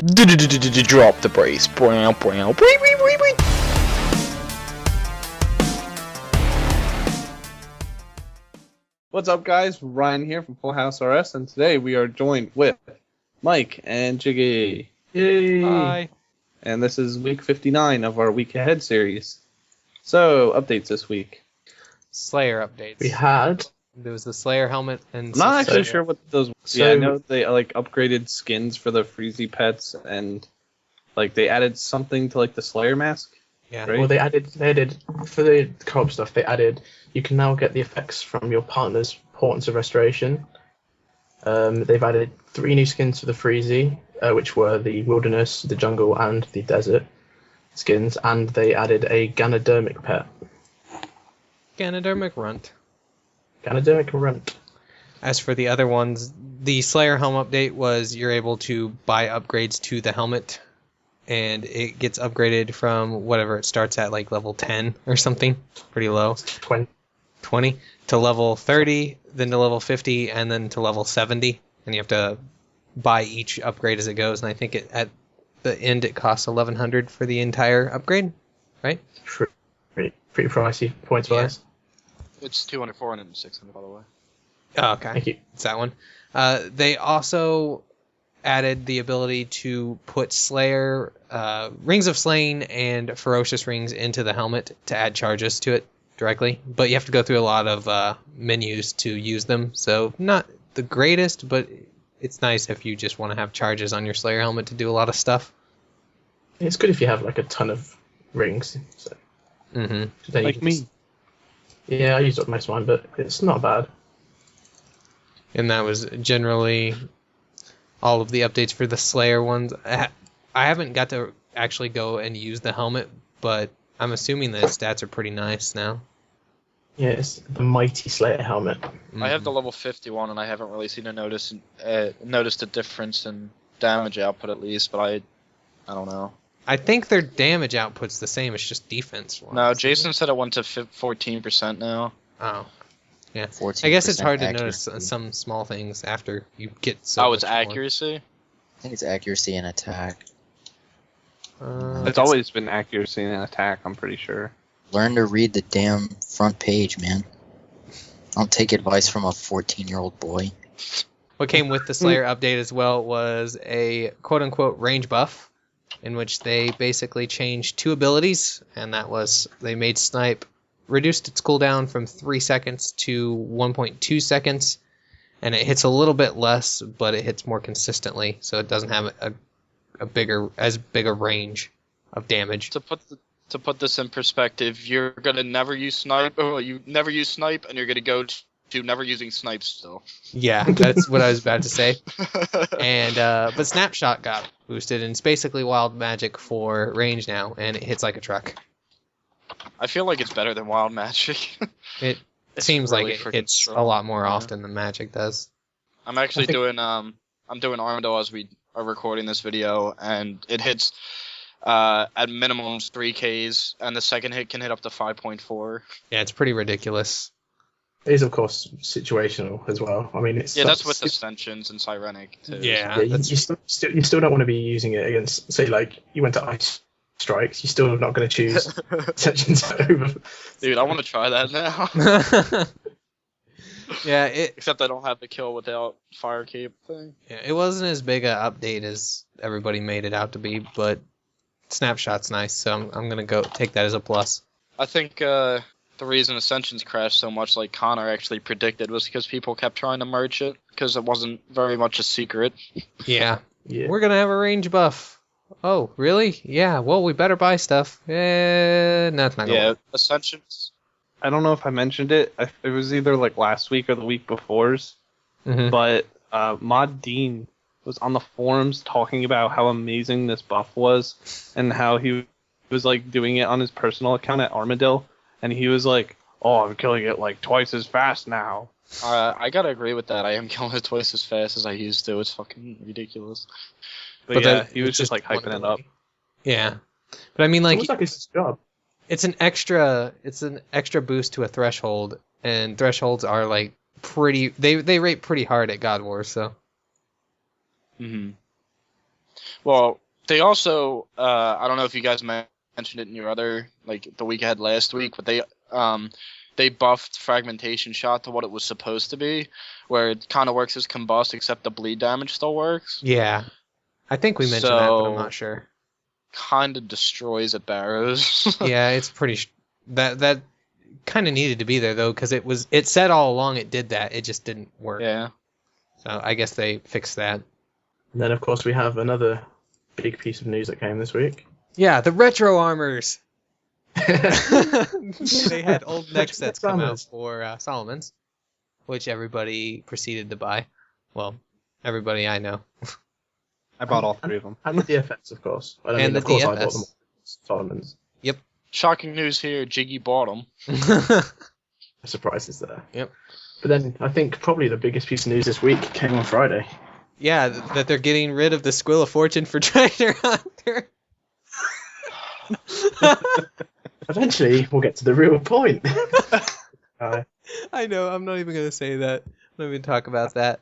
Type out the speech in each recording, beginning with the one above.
Drop the brace. What's up, guys? Ryan here from FullHouseRS, and today we are joined with Mike and Jiggy. Yay! Hi. And this is week 59 of our Week Ahead series. So, updates this week. Slayer updates. We had. There was the Slayer helmet and. I'm not actually sure what those. Yeah, I know they upgraded skins for the Freezy pets, and they added something to the Slayer mask. Yeah. Right? Well, they added for the co-op stuff. They added you can now get the effects from your partner's Portents of Restoration. They've added 3 new skins for the Freezy, which were the Wilderness, the Jungle, and the Desert skins, and they added a Ganodermic pet. Ganodermic runt. Ganodermic runt. As for the other ones, the Slayer helm update was you're able to buy upgrades to the helmet, and it gets upgraded from whatever it starts at, like level 10 or something, pretty low. 20 to level 30, then to level 50, and then to level 70, and you have to buy each upgrade as it goes. And I think at the end it costs 1,100 for the entire upgrade, right? Pretty pricey points wise. It's 200, 400, and 600, by the way. Oh, okay. Thank you. It's that one. They also added the ability to put Slayer, Rings of Slaying, and Ferocious Rings into the helmet to add charges to it directly. But you have to go through a lot of menus to use them. So not the greatest, but it's nice if you just want to have charges on your Slayer helmet to do a lot of stuff. It's good if you have a ton of rings. So. Mm-hmm. Like me. Yeah, I used up most of mine, but it's not bad. And that was generally all of the updates for the Slayer ones. I haven't got to actually go and use the helmet, but I'm assuming the stats are pretty nice now. Yeah, it's the mighty Slayer helmet. Mm-hmm. I have the level 51, and I haven't really seen noticed a difference in damage output at least, but I don't know. I think their damage output's the same. It's just defense. No, Jason said it went to 14% now. Oh, yeah. 14% I guess it's hard to notice accuracy. some small things after you get so. It's much more. accuracy? I think it's accuracy and attack. It's always been accuracy and attack, I'm pretty sure. Learn to read the damn front page, man. Don't take advice from a 14-year-old boy. What came with the Slayer update as well was a quote-unquote range buff, in which they basically changed 2 abilities, and that was they made Snipe reduced its cooldown from 3 seconds to 1.2 seconds, and it hits a little bit less, but it hits more consistently, so it doesn't have as big a range of damage. To put this in perspective, you're gonna never use snipe. Well, you never use snipe, and you're gonna go to never using snipe still. Yeah, that's what I was about to say. And but Snapshot got boosted, and it's basically wild magic for range now, and it hits like a truck. I feel like it's better than wild magic. It It's seems really like it freaking hits strong. a lot more Yeah. often than magic does. I'm actually doing I'm doing Armadillo as we are recording this video, and it hits at minimum 3Ks, and the second hit can hit up to 5.4. Yeah, it's pretty ridiculous. It is, of course, situational as well. I mean, it's That's with Ascensions and Sirenic too. Yeah, you still don't want to be using it against, say, you went to Ice Strikes. You're still not going to choose Ascensions over. Dude, I want to try that now. Yeah, Except I don't have the kill without fire cape thing. it wasn't as big a update as everybody made it out to be, but Snapshot's nice, so I'm gonna go take that as a plus. I think the reason Ascensions crashed so much, like Connor actually predicted, was because people kept trying to merge it, because it wasn't very much a secret. Yeah. Yeah. We're gonna have a range buff. Oh, really? Yeah, well, we better buy stuff. No, it's not gonna Yeah, work. Ascensions. I don't know if I mentioned it. It was either last week or the week before's. Mhm. But Mod Dean was on the forums talking about how amazing this buff was, and how he was doing it on his personal account at Armadillo, and he was like, "Oh, I'm killing it twice as fast now." I gotta agree with that. I am killing it twice as fast as I used to. It's fucking ridiculous. But that- yeah, he was it's just one hyping it up. ability. Yeah, but I mean, It's almost like it's his job. it's an extra boost to a threshold, and thresholds are pretty. They rate pretty hard at God Wars, so. Mm-hmm. Well, they also, I don't know if you guys mentioned it in your other, like, the week ahead last week, but they buffed Fragmentation Shot to what it was supposed to be, where it kind of works as Combust, except the bleed damage still works. Yeah. I think we mentioned that, but I'm not sure. Kind of destroys at Barrows. Yeah, it's pretty... That kind of needed to be there, though, because it said all along it did that. It just didn't work. Yeah. So I guess they fixed that. And then, of course, we have another big piece of news that came this week. Yeah, the retro armors. They had old neck sets come out for Solomon's, which everybody proceeded to buy. Well, everybody I know. I bought all 3 of them. And the DFS, of course. I And the of course I DFS. bought them. Solomon's. Yep. Shocking news here, Jiggy bought them. The surprise is there. Yep. But then I think probably the biggest piece of news this week came on Friday. Yeah, that they're getting rid of the Squill of Fortune for Treasure Hunter. Eventually, we'll get to the real point. I know, I'm not even going to say that. I'm not even talk about that.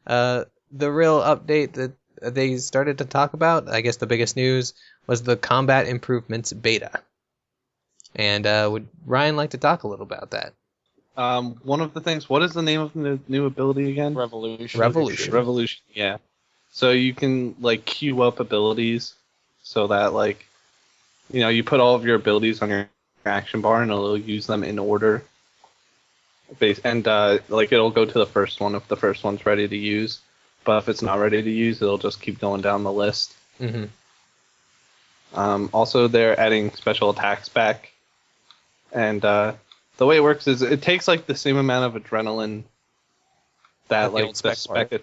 The real update that they started to talk about, I guess the biggest news, was the Combat Improvements beta. And would Ryan like to talk a little about that? One of the things, what is the name of the new ability again? Revolution. Revolution, yeah. So you can, like, queue up abilities so that, like, you know, you put all of your abilities on your action bar and it'll use them in order. And, like, it'll go to the first one if the first one's ready to use. But if it's not ready to use, it'll just keep going down the list. Mm-hmm. Also, they're adding special attacks back. And the way it works is it takes, like, the same amount of adrenaline that, like, the spec...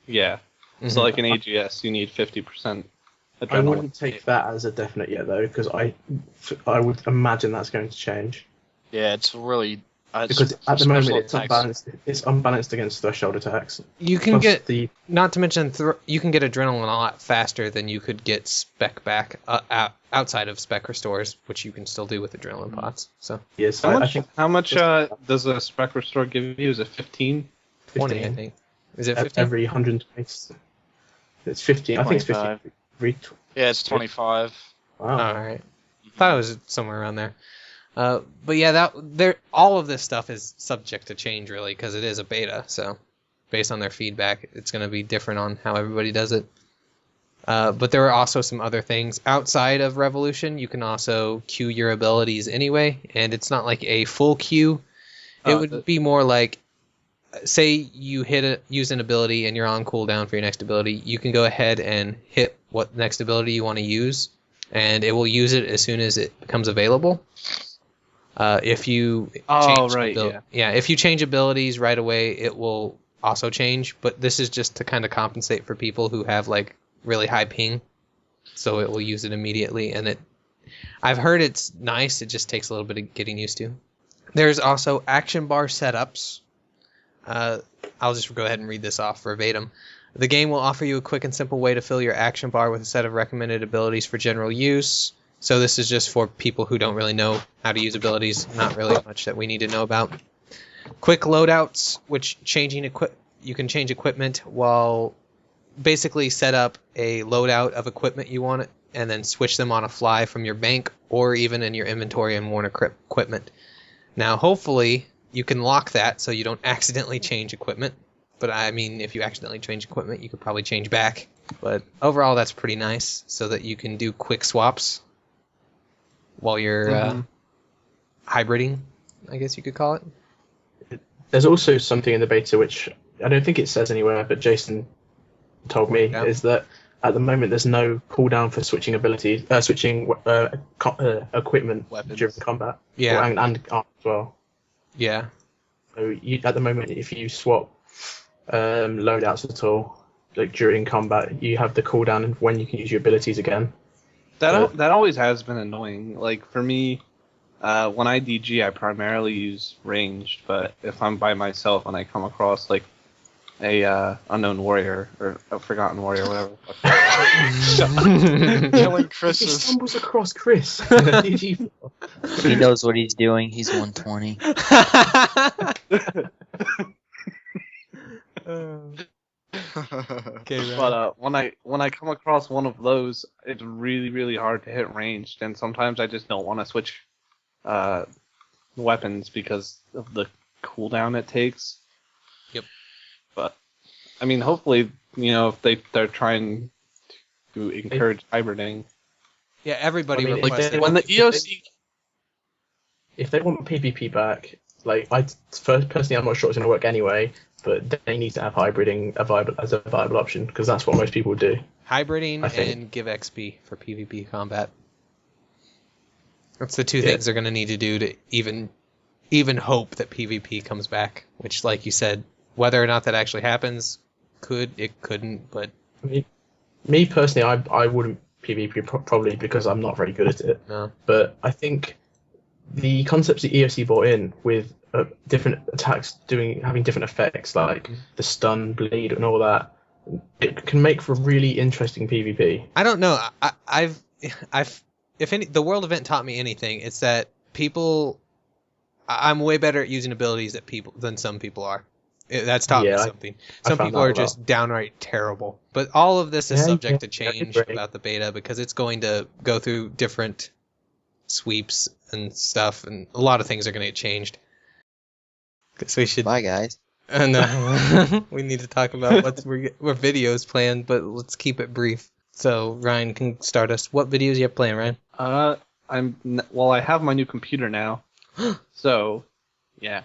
Yeah. Mm-hmm. So, like, in AGS, you need 50% adrenaline. I wouldn't take that as a definite yet, though, because I would imagine that's going to change. Yeah, it's really... Because at the moment it's attacks. unbalanced. It's unbalanced against threshold attacks. You can Plus get, not to mention, you can get adrenaline a lot faster than you could get spec back outside of spec restores, which you can still do with adrenaline pots. So yes, How much does a spec restore give you? Is it 15? 20, I think. Is it 15? Every 120. It's 15. I think it's 15. Yeah, it's 25. Wow. All right. Thought it was somewhere around there. But yeah, all of this stuff is subject to change, really, because it is a beta. So based on their feedback, it's going to be different on how everybody does it. But there are also some other things outside of Revolution. You can also queue your abilities anyway, and it's not like a full queue. It would be more like, say you use an ability and you're on cooldown for your next ability. You can go ahead and hit what next ability you want to use, and it will use it as soon as it becomes available. If you if you change abilities right away, it will also change. But this is just to kind of compensate for people who have like really high ping, so it will use it immediately. And I've heard it's nice. It just takes a little bit of getting used to. There's also action bar setups. I'll just go ahead and read this off verbatim. The game will offer you a quick and simple way to fill your action bar with a set of recommended abilities for general use. So this is just for people who don't really know how to use abilities, not really much that we need to know about. Quick loadouts, which you can change equipment while basically set up a loadout of equipment you want and then switch them on a fly from your bank or even in your inventory and worn equipment. Now, hopefully, you can lock that so you don't accidentally change equipment. But I mean, if you accidentally change equipment, you could probably change back. But overall, that's pretty nice so that you can do quick swaps while you're hybriding, I guess you could call it. There's also something in the beta which I don't think it says anywhere, but Jason told me, is that at the moment there's no cooldown for switching abilities, equipment Weapons. during combat. Yeah. And arms as well. Yeah. So at the moment, if you swap loadouts at all, like during combat, you have the cooldown and when you can use your abilities again. That always has been annoying. Like, for me, when I DG, I primarily use ranged, but if I'm by myself and I come across, like, a unknown warrior, or a forgotten warrior, whatever. Killing He Chris's. stumbles across Chris. He knows what he's doing. He's 120. Okay, Ryan. But when I come across one of those, it's really really hard to hit ranged, and sometimes I just don't want to switch weapons because of the cooldown it takes. Yep. But I mean, hopefully, if they're trying to encourage hybriding. Yeah, everybody I mean, if requested. they When the EOC If they want PvP back, like personally, I'm not sure it's going to work anyway. But they need to have hybriding as a viable option because that's what most people do. Hybriding I think. and give XP for PvP combat. That's the two things they're going to need to do to even hope that PvP comes back. Which, like you said, whether or not that actually happens, couldn't. But Me personally, I wouldn't PvP probably because I'm not very good at it. no. But I think the concepts the EOC brought in with different attacks having different effects like the stun, bleed, and all that, it can make for really interesting PvP. I don't know. I've if the world event taught me anything, it's that I'm way better at using abilities than some people are. That's taught me something. Some people are just downright terrible. But all of this is subject to change about the beta because it's going to go through different sweeps and stuff, and a lot of things are going to get changed. So we should. Bye, guys. No, we need to talk about what videos planned, but let's keep it brief. So Ryan can start us. What videos you have planned, Ryan? I have my new computer now, so yeah.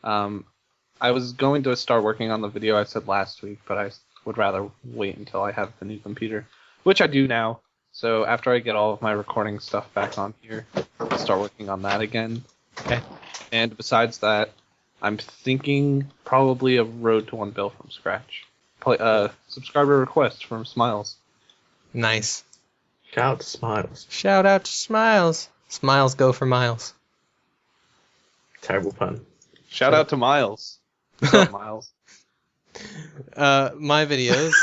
I was going to start working on the video I said last week, but I would rather wait until I have the new computer, which I do now. So after I get all of my recording stuff back on here, I'll start working on that again. Okay. And besides that, I'm thinking probably a Road to 1 bill from scratch. Subscriber request from Smiles. Nice. Shout out to Smiles. Shout out to Smiles. Smiles go for miles. Terrible pun. Shout out to Miles. What's up, Miles? My videos.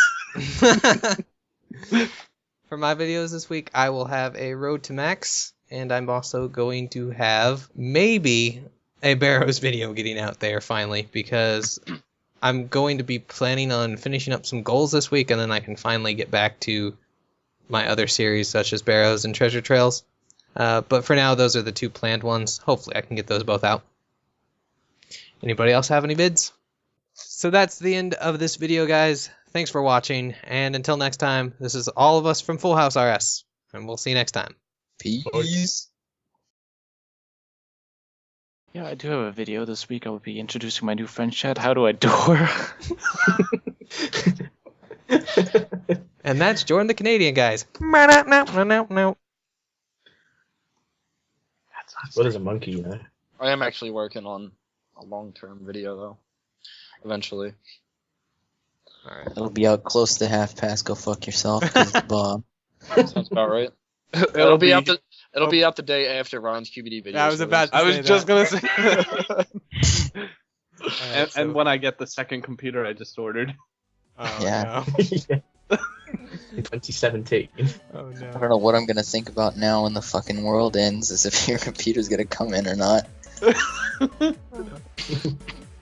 For my videos this week, I will have a Road to Max, and I'm also going to have maybe a Barrows video getting out there finally, because I'm going to be planning on finishing up some goals this week, and then I can finally get back to my other series, such as Barrows and Treasure Trails. But for now, those are the two planned ones. Hopefully I can get those both out. Anybody else have any bids? So that's the end of this video, guys. Thanks for watching, and until next time, this is all of us from FullHouseRS, and we'll see you next time. Peace. Yeah, I do have a video this week. I will be introducing my new friend chat. How do I door? And that's Jordan the Canadian, guys. That's not Well, there's a monkey, you know. I am actually working on a long-term video though. Eventually. Alright. It'll be out close to half past. Go fuck yourself, 'cause Bob. Sounds about right. It'll be out the day after Ryan's QBD video. I was about to I was say just that. gonna say. Alright, so- And when I get the second computer I just ordered. Oh, Yeah. In 2017. no. Oh, I no. don't know what I'm gonna think about now when the fucking world ends, is if your computer's gonna come in or not.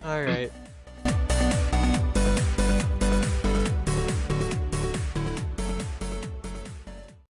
Alright.